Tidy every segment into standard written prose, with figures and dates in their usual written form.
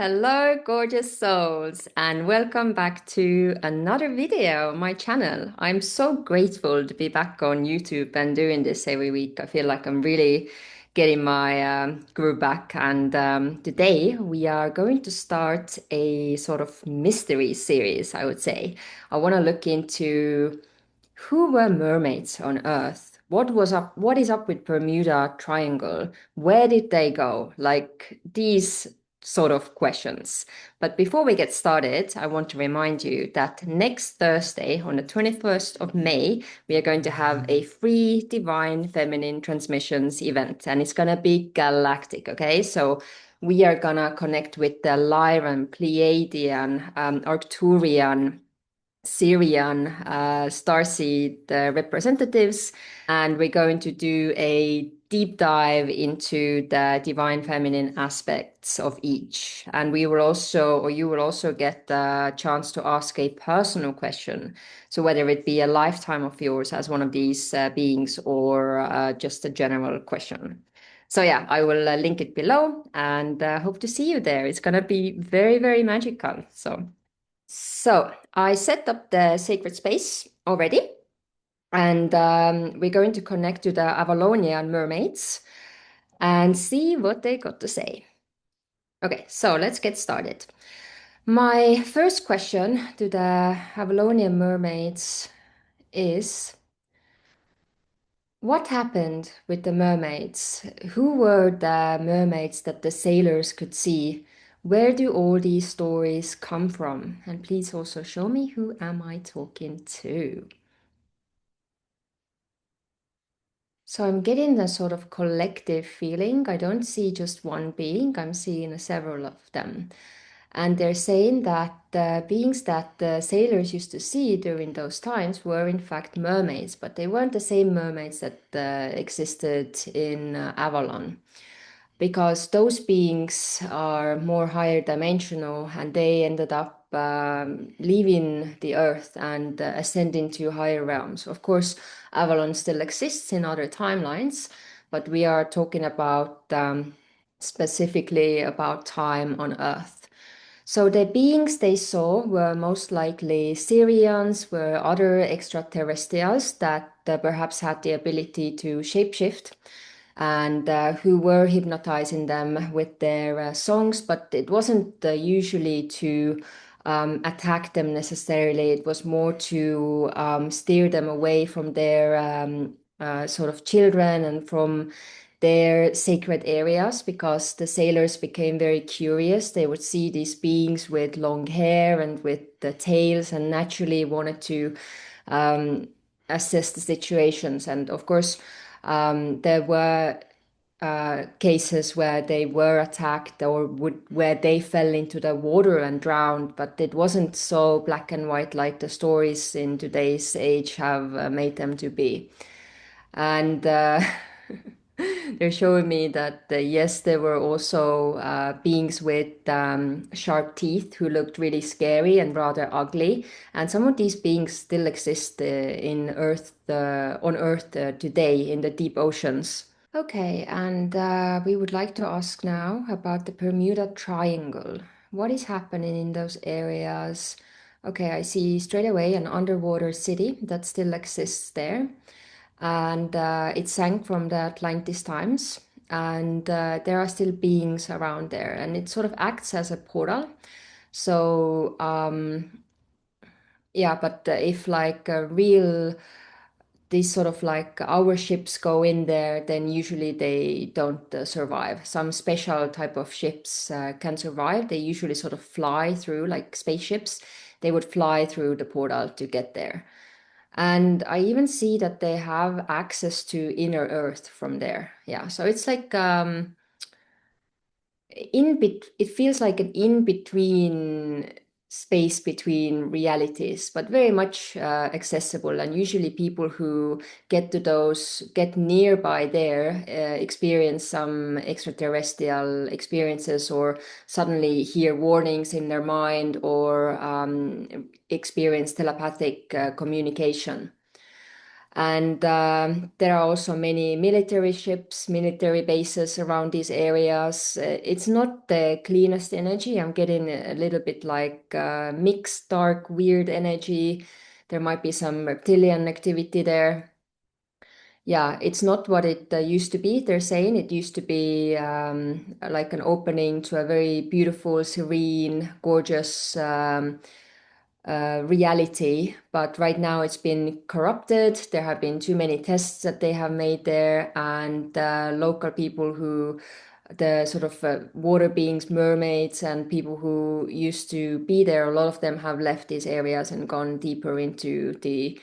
Hello, gorgeous souls, and welcome back to another video on my channel. I'm so grateful to be back on YouTube and doing this every week. I feel like I'm really getting my groove back. And today we are going to start a sort of mystery series, I would say. I want to look into who were mermaids on Earth? What was up? What is up with Bermuda Triangle? Where did they go? Like these sort of questions. But before we get started, I want to remind you that next Thursday, on the 21st of May, we are going to have a free Divine Feminine Transmissions event, and it's gonna be galactic, okay? So we are gonna connect with the Lyran, Pleiadian, Arcturian, Syrian starseed representatives, and we're going to do a deep dive into the divine feminine aspects of each. And we will also, or you will also get the chance to ask a personal question. So whether it be a lifetime of yours as one of these beings or just a general question. So yeah, I will link it below and hope to see you there. It's going to be very, very magical. So I set up the sacred space already, and we're going to connect to the Avalonian mermaids and see what they got to say. Okay, so let's get started. My first question to the Avalonian mermaids is, what happened with the mermaids? Who were the mermaids that the sailors could see? Where do all these stories come from? And please also show me, who am I talking to? So I'm getting a sort of collective feeling. I don't see just one being, I'm seeing several of them. And they're saying that the beings that the sailors used to see during those times were in fact mermaids, but they weren't the same mermaids that existed in Avalon, because those beings are more higher dimensional and they ended up leaving the earth and ascending to higher realms. Of course, Avalon still exists in other timelines, but we are talking about specifically about time on Earth. So the beings they saw were most likely Syrians, were other extraterrestrials that perhaps had the ability to shapeshift and who were hypnotizing them with their songs, but it wasn't usually to attack them necessarily. It was more to steer them away from their sort of children and from their sacred areas, because the sailors became very curious. They would see these beings with long hair and with the tails and naturally wanted to um, assess the situations. And of course, there were cases where they were attacked or where they fell into the water and drowned, but it wasn't so black and white like the stories in today's age have made them to be. And they're showing me that yes, there were also beings with sharp teeth who looked really scary and rather ugly, and some of these beings still exist on Earth today in the deep oceans. Okay, and we would like to ask now about the Bermuda Triangle. What is happening in those areas? Okay, I see straight away an underwater city that still exists there, and it sank from the Atlantis times, and there are still beings around there, and it sort of acts as a portal. So, yeah, but if like a real these sort of like our ships go in there, then usually they don't survive. Some special type of ships can survive. They usually sort of fly through, like spaceships. They would fly through the portal to get there. And I even see that they have access to inner Earth from there. Yeah, so it's like it feels like an in between space between realities, but very much accessible. And usually people who get nearby there experience some extraterrestrial experiences, or suddenly hear warnings in their mind, or experience telepathic communication. And there are also many military ships, military bases around these areas. It's not the cleanest energy. I'm getting a little bit like mixed, dark, weird energy. There might be some reptilian activity there. Yeah, it's not what it used to be. They're saying it used to be like an opening to a very beautiful, serene, gorgeous reality. But right now it's been corrupted. There have been too many tests that they have made there, and local people who, the sort of water beings, mermaids, and people who used to be there, a lot of them have left these areas and gone deeper into the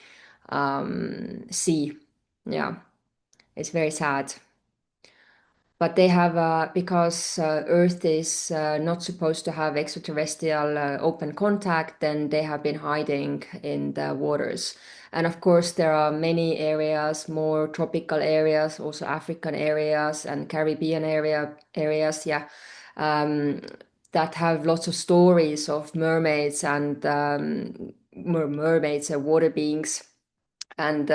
sea. Yeah. It's very sad. But they have, because Earth is not supposed to have extraterrestrial open contact, then they have been hiding in the waters. And of course, there are many areas, more tropical areas, also African areas and Caribbean areas, yeah, um, that have lots of stories of mermaids and mermaids and water beings. And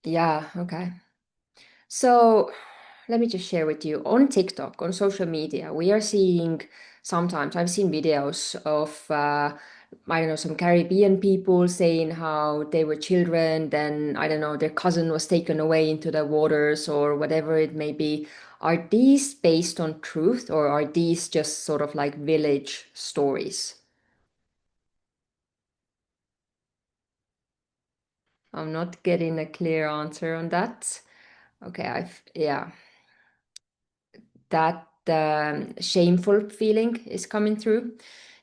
yeah, okay. So let me just share with you on TikTok, on social media, we are seeing sometimes, I've seen videos of, I don't know, some Caribbean people saying how they were children, then, I don't know, their cousin was taken away into the waters or whatever it may be. Are these based on truth or are these just sort of like village stories? I'm not getting a clear answer on that. Okay, yeah. That shameful feeling is coming through.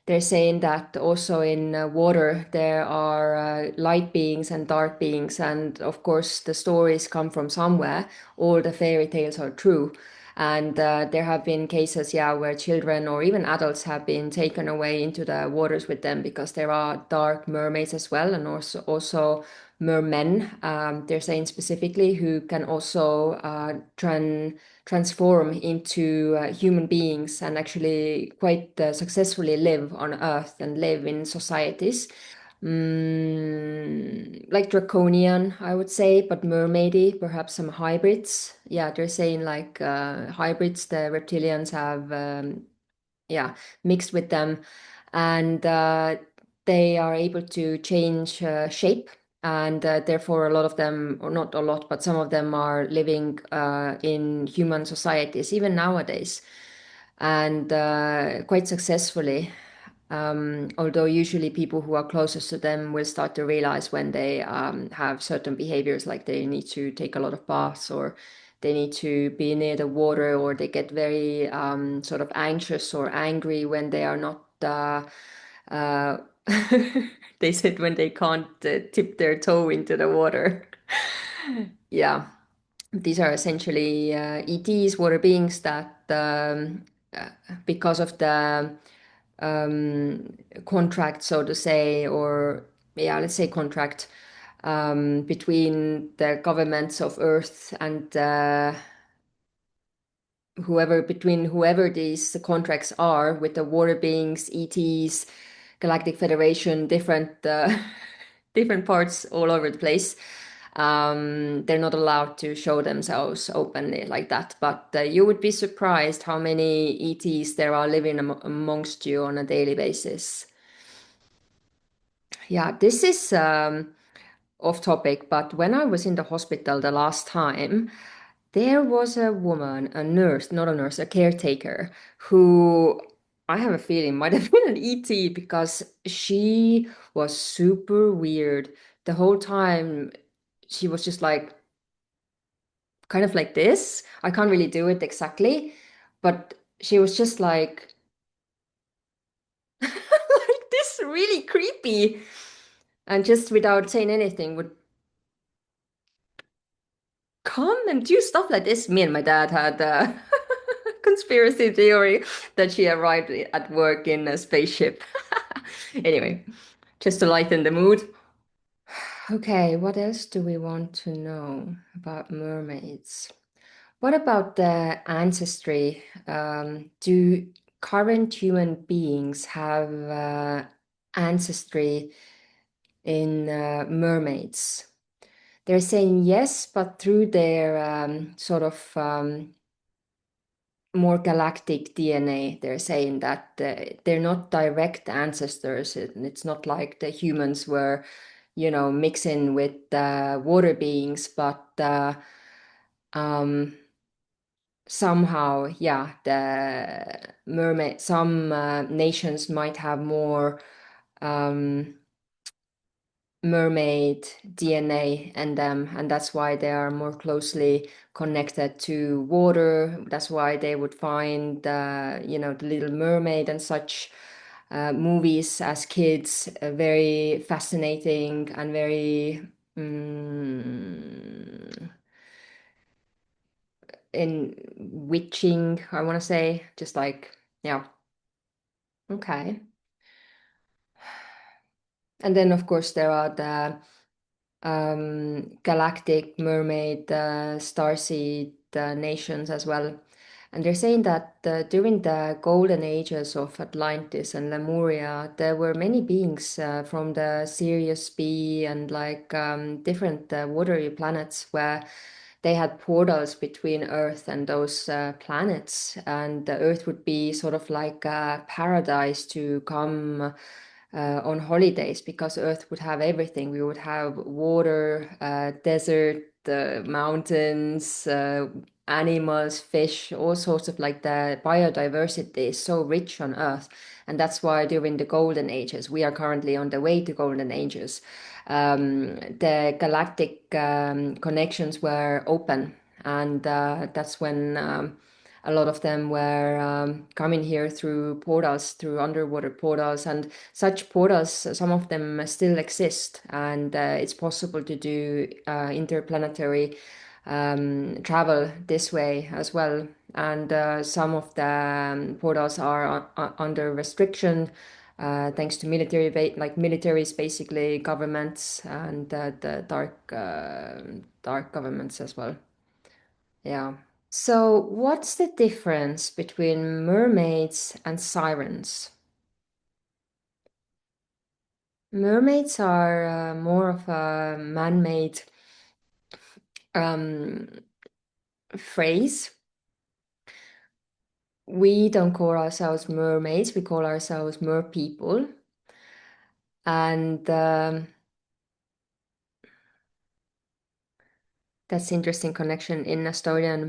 They're saying that also in water there are light beings and dark beings, and of course the stories come from somewhere. All the fairy tales are true, and there have been cases, yeah, where children or even adults have been taken away into the waters with them because there are dark mermaids as well, and also mermen. They're saying specifically who can also transform into human beings and actually quite successfully live on Earth and live in societies. Like draconian, I would say, but mermaidy, perhaps some hybrids. Yeah, they're saying like hybrids, the reptilians have, yeah, mixed with them. And they are able to change shape. And therefore, a lot of them, or not a lot, but some of them are living in human societies, even nowadays, and quite successfully. Although usually people who are closest to them will start to realize when they have certain behaviors, like they need to take a lot of baths or they need to be near the water or they get very sort of anxious or angry when they are not, uh, they said when they can't tip their toe into the water. Yeah, these are essentially ETs, water beings that, uh, because of the contract, so to say, or yeah, let's say contract between the governments of Earth and whoever these contracts are with the water beings, ETs, Galactic Federation, different different parts all over the place. They're not allowed to show themselves openly like that, but you would be surprised how many ETs there are living amongst you on a daily basis. Yeah, this is off topic, but when I was in the hospital the last time, there was a woman, a nurse, not a nurse, a caretaker, who I have a feeling might have been an ET because she was super weird. The whole time she was just like kind of like this. I can't really do it exactly, but she was just like like this, really creepy. And just without saying anything would come and do stuff like this. Me and my dad had a conspiracy theory that she arrived at work in a spaceship. Anyway, just to lighten the mood. Okay, what else do we want to know about mermaids? What about the ancestry? Do current human beings have ancestry in mermaids. They're saying yes, but through their sort of more galactic DNA, they're saying that they're not direct ancestors. It's not like the humans were, mixing with water beings, but um, somehow, yeah, the mermaid, some nations might have more um, mermaid DNA in them, and that's why they are more closely connected to water. That's why they would find, the Little Mermaid and such movies as kids very fascinating and very in witching, I want to say, just like, yeah, okay. And then, of course, there are the galactic mermaid starseed nations as well. And they're saying that during the golden ages of Atlantis and Lemuria, there were many beings from the Sirius B and like different watery planets where they had portals between Earth and those planets. And the Earth would be sort of like a paradise to come on holidays because Earth would have everything. We would have water, desert, mountains, animals, fish, all sorts of like the biodiversity is so rich on Earth. And that's why during the golden ages, we are currently on the way to golden ages, the galactic connections were open. And that's when a lot of them were coming here through portals, through underwater portals, and such portals, some of them still exist, and it's possible to do interplanetary travel this way as well. And some of the portals are under restriction thanks to like militaries, basically governments, and the dark governments as well. Yeah. So, what's the difference between mermaids and sirens? Mermaids are more of a man-made um, phrase. We don't call ourselves mermaids, we call ourselves mer people. And that's interesting connection. In Estonian,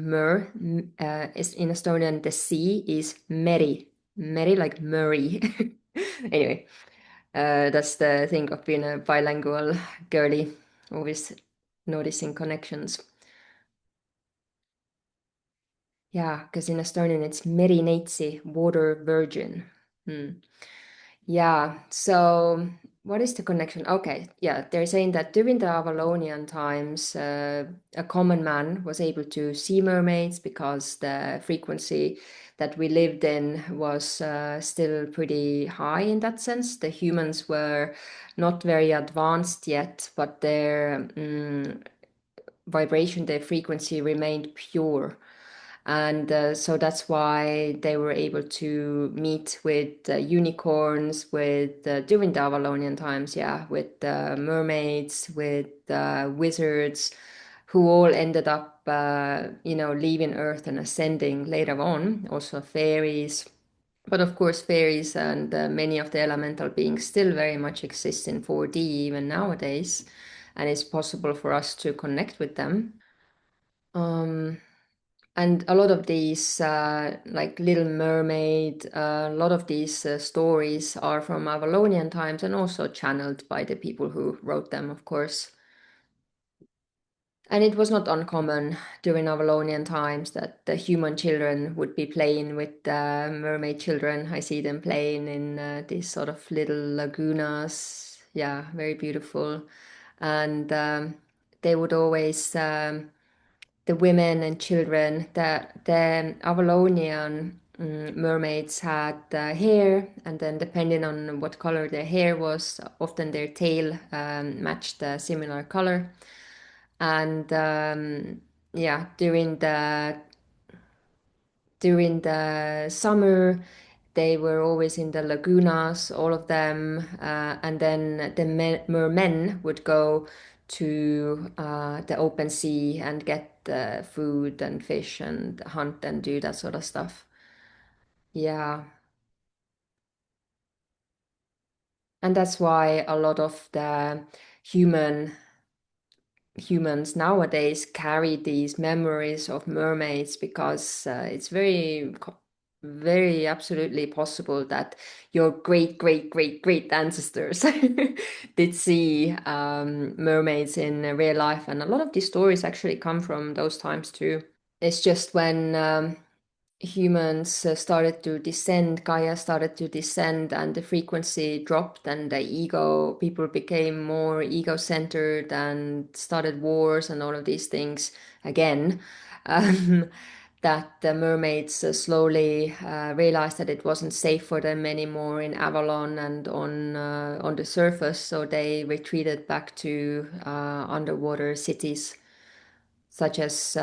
is in Estonian, the sea is meri, meri like Murray. Anyway, that's the thing of being a bilingual girly, always noticing connections. Yeah, because in Estonian it's merineitsi, water virgin. Hmm. Yeah, so what is the connection? Okay, yeah, they're saying that during the Avalonian times, a common man was able to see mermaids because the frequency that we lived in was still pretty high in that sense. The humans were not very advanced yet, but their vibration, their frequency remained pure. And so that's why they were able to meet with unicorns, with during the Avalonian times, yeah, with mermaids, with wizards, who all ended up, leaving Earth and ascending later on. Also fairies, but of course, fairies and many of the elemental beings still very much exist in 4D even nowadays, and it's possible for us to connect with them. Um, and a lot of these, like Little Mermaid, a lot of these stories are from Avalonian times and also channeled by the people who wrote them, of course. And it was not uncommon during Avalonian times that the human children would be playing with the mermaid children. I see them playing in these sort of little lagunas. Yeah, very beautiful. And they would always the women and children, the Avalonian mermaids had hair, and then depending on what color their hair was, often their tail matched a similar color. And yeah, during the summer, they were always in the lagunas, all of them, and then the mermen would go to the open sea and get food and fish and hunt and do that sort of stuff. Yeah, and that's why a lot of the human humans nowadays carry these memories of mermaids because it's very absolutely possible that your great ancestors did see mermaids in real life, and a lot of these stories actually come from those times too. It's just when humans started to descend, Gaia started to descend, and the frequency dropped, and the people became more ego-centered and started wars and all of these things again. Um, that the mermaids slowly realized that it wasn't safe for them anymore in Avalon and on the surface, so they retreated back to underwater cities such as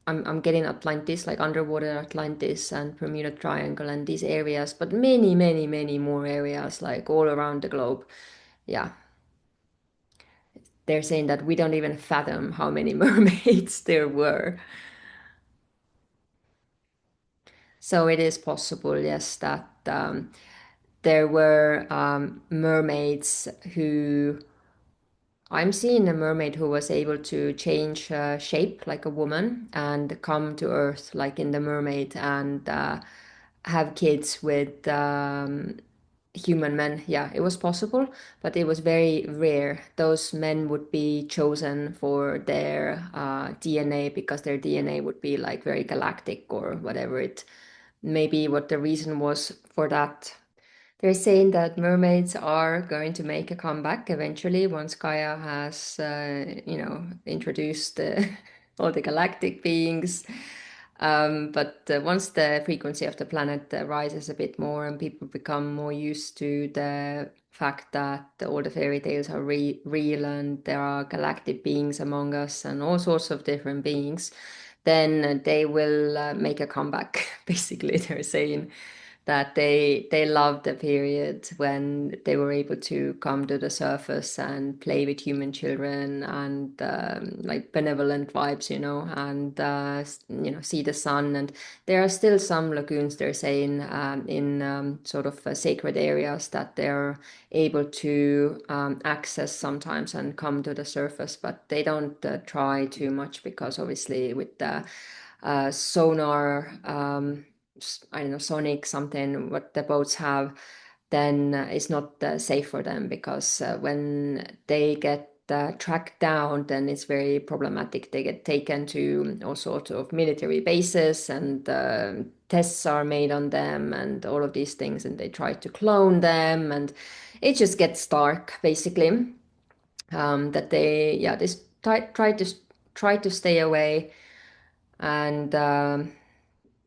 I'm getting Atlantis, like underwater Atlantis and Bermuda Triangle and these areas, but many more areas like all around the globe. Yeah, they're saying that we don't even fathom how many mermaids there were. So it is possible, yes, that there were mermaids who I'm seeing a mermaid who was able to change shape like a woman and come to Earth like in the mermaid and have kids with human men. Yeah, it was possible, but it was very rare. Those men would be chosen for their DNA because their DNA would be like very galactic or whatever it maybe what the reason was for that. They're saying that mermaids are going to make a comeback eventually once Gaia has, introduced all the galactic beings. But once the frequency of the planet rises a bit more and people become more used to the fact that all the fairy tales are real and there are galactic beings among us and all sorts of different beings, then they will make a comeback. Basically, they're saying that they loved the period when they were able to come to the surface and play with human children and like benevolent vibes, and see the sun. And there are still some lagoons, they're saying, in sort of sacred areas that they're able to access sometimes and come to the surface, but they don't try too much because obviously with the sonar. I don't know, sonic something, what the boats have, then it's not safe for them because when they get tracked down, then it's very problematic. They get taken to all sorts of military bases and tests are made on them and all of these things, and they try to clone them, and it just gets dark basically. That they try to stay away and.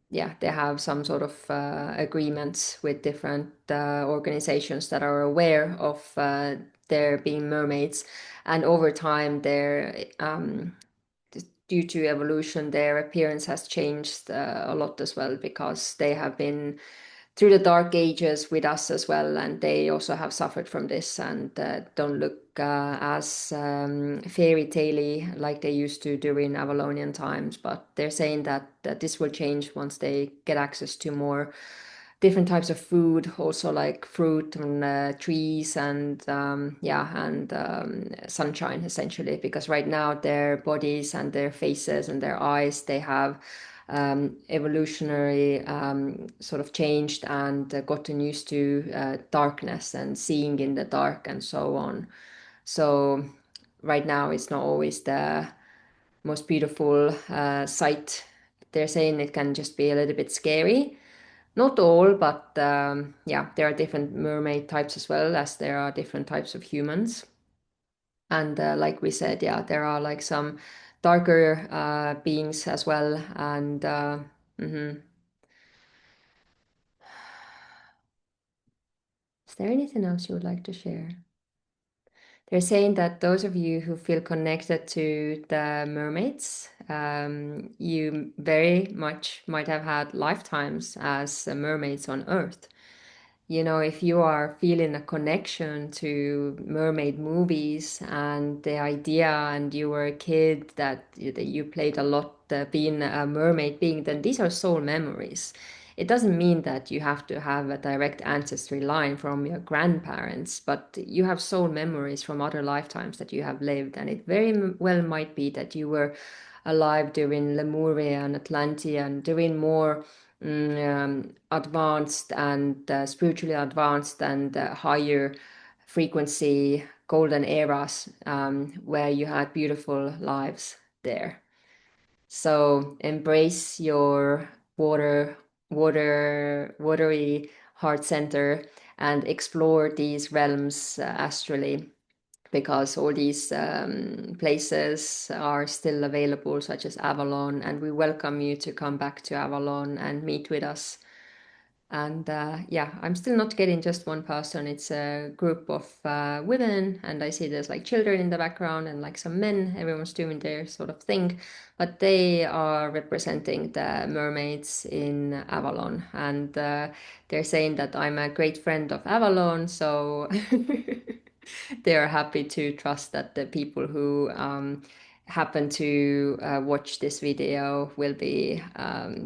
Yeah, they have some sort of agreements with different organizations that are aware of there being mermaids. And over time, due to evolution, their appearance has changed a lot as well because they have been through the dark ages with us as well, and they also have suffered from this and don't look as fairy tale like they used to during Avalonian times. But they're saying that this will change once they get access to more different types of food, also like fruit and trees and sunshine essentially. Because right now their bodies and their faces and their eyes, they have evolutionary sort of changed and gotten used to darkness and seeing in the dark and so on. So right now it's not always the most beautiful sight. They're saying it can just be a little bit scary. Not all, but yeah, there are different mermaid types as well as there are different types of humans. And like we said, yeah, there are like some darker beings as well. And mhm. Is there anything else you would like to share? They're saying that those of you who feel connected to the mermaids, you very much might have had lifetimes as mermaids on Earth. You know, if you are feeling a connection to mermaid movies and the idea, and you were a kid that you played a lot being a mermaid being, then these are soul memories. It doesn't mean that you have to have a direct ancestry line from your grandparents, but you have soul memories from other lifetimes that you have lived. And it very well might be that you were alive during Lemuria and Atlantia and during more advanced and spiritually advanced and higher frequency golden eras where you had beautiful lives there. So embrace your watery heart center and explore these realms astrally, because all these places are still available, such as Avalon, and we welcome you to come back to Avalon and meet with us. And yeah, I'm still not getting just one person. It's a group of women, and I see there's like children in the background and like some men. Everyone's doing their sort of thing, but they are representing the mermaids in Avalon, and they're saying that I'm a great friend of Avalon, so they are happy to trust that the people who happen to watch this video will be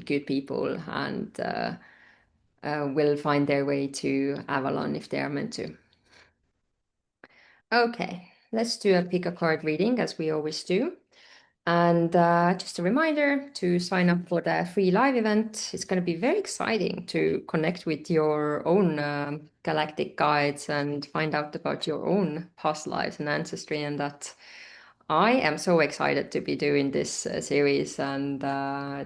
good people and will find their way to Avalon if they are meant to. Okay, let's do a pick a card reading as we always do. And just a reminder to sign up for the free live event. It's going to be very exciting to connect with your own galactic guides and find out about your own past lives and ancestry. And that I am so excited to be doing this series, and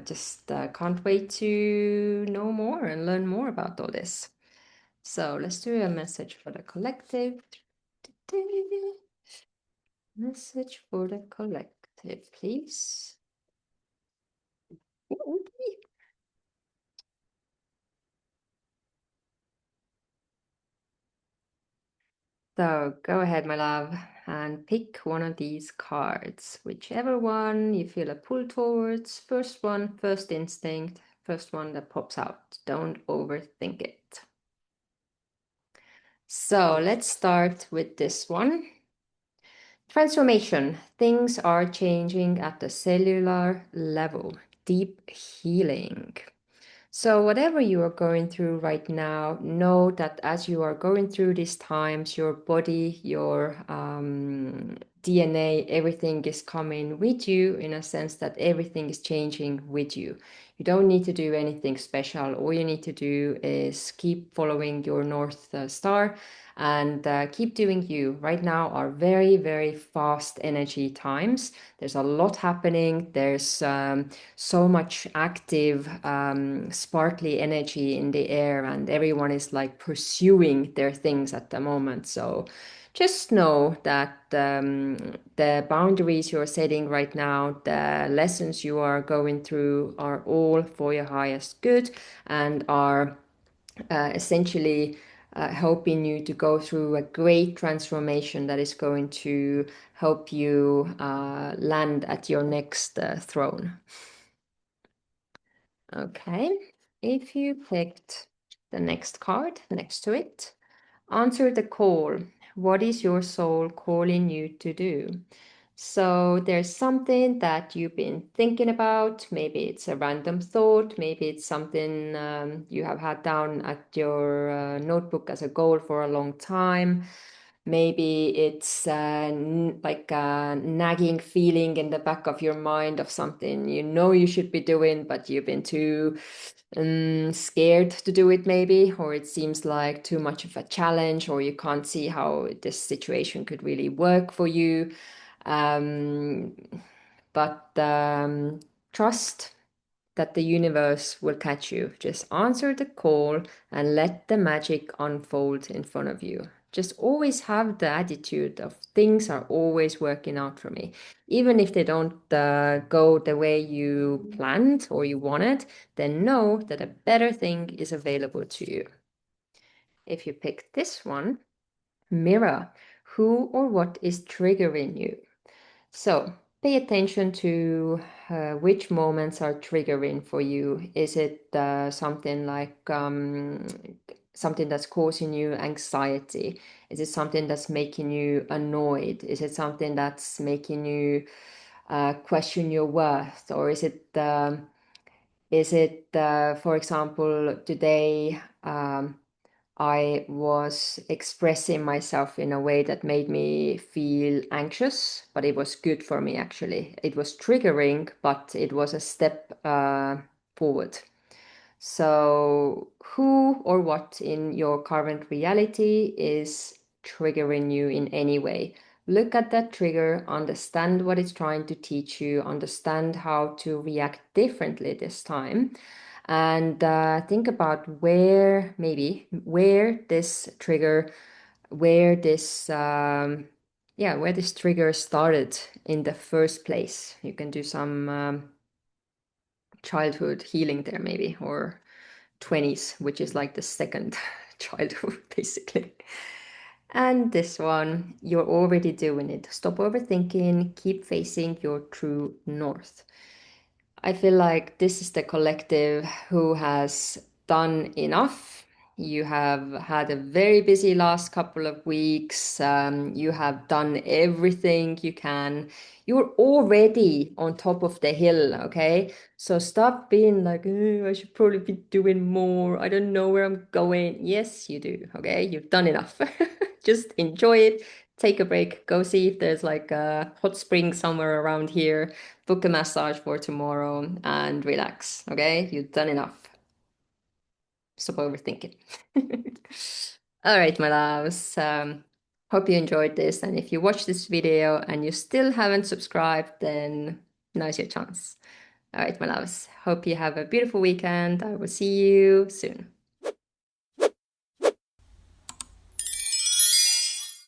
just can't wait to know more and learn more about all this. So let's do a message for the collective. Message for the collective, please. So go ahead, my love, and pick one of these cards, whichever one you feel a pull towards. First one, first instinct, first one that pops out. Don't overthink it. So let's start with this one. Transformation. Things are changing at the cellular level. Deep healing. So, whatever you are going through right now, know that as you are going through these times, your body, your DNA, everything is coming with you, in a sense that everything is changing with you. You don't need to do anything special. All you need to do is keep following your North Star and keep doing you. Right now are very, very fast energy times. There's a lot happening. There's so much active, sparkly energy in the air, and everyone is like pursuing their things at the moment. So just know that the boundaries you're setting right now, the lessons you are going through are all for your highest good and are essentially helping you to go through a great transformation that is going to help you land at your next throne. Okay, if you picked the next card next to it, answer the call. What is your soul calling you to do? So there's something that you've been thinking about. Maybe it's a random thought. Maybe it's something you have had down at your notebook as a goal for a long time. Maybe it's like a nagging feeling in the back of your mind of something you know you should be doing, but you've been too scared to do it, maybe, or it seems like too much of a challenge, or you can't see how this situation could really work for you. Um, but trust that the universe will catch you. Just answer the call and let the magic unfold in front of you. Just always have the attitude of things are always working out for me. Even if they don't go the way you planned or you wanted, then know that a better thing is available to you. If you pick this one, mirror. Who or what is triggering you? So pay attention to which moments are triggering for you. Is it something like something that's causing you anxiety? Is it something that's making you annoyed? Is it something that's making you question your worth? Or is it, for example, today I was expressing myself in a way that made me feel anxious, but it was good for me actually. It was triggering, but it was a step forward. So, who or what in your current reality is triggering you in any way? Look at that trigger, understand what it's trying to teach you, understand how to react differently this time, and think about where this trigger, where this, where this trigger started in the first place. You can do some childhood healing there, maybe, or 20s, which is like the second childhood, basically. And this one, you're already doing it. Stop overthinking, keep facing your true north. I feel like this is the collective who has done enough. You have had a very busy last couple of weeks. You have done everything you can. You're already on top of the hill, okay? So stop being like, "Oh, I should probably be doing more. I don't know where I'm going." Yes, you do, okay? You've done enough. Just enjoy it. Take a break. Go see if there's like a hot spring somewhere around here, book a massage for tomorrow and relax. Okay, you've done enough. Stop overthinking. All right, my loves. Hope you enjoyed this. And if you watched this video and you still haven't subscribed, then now's your chance. All right, my loves. Hope you have a beautiful weekend. I will see you soon.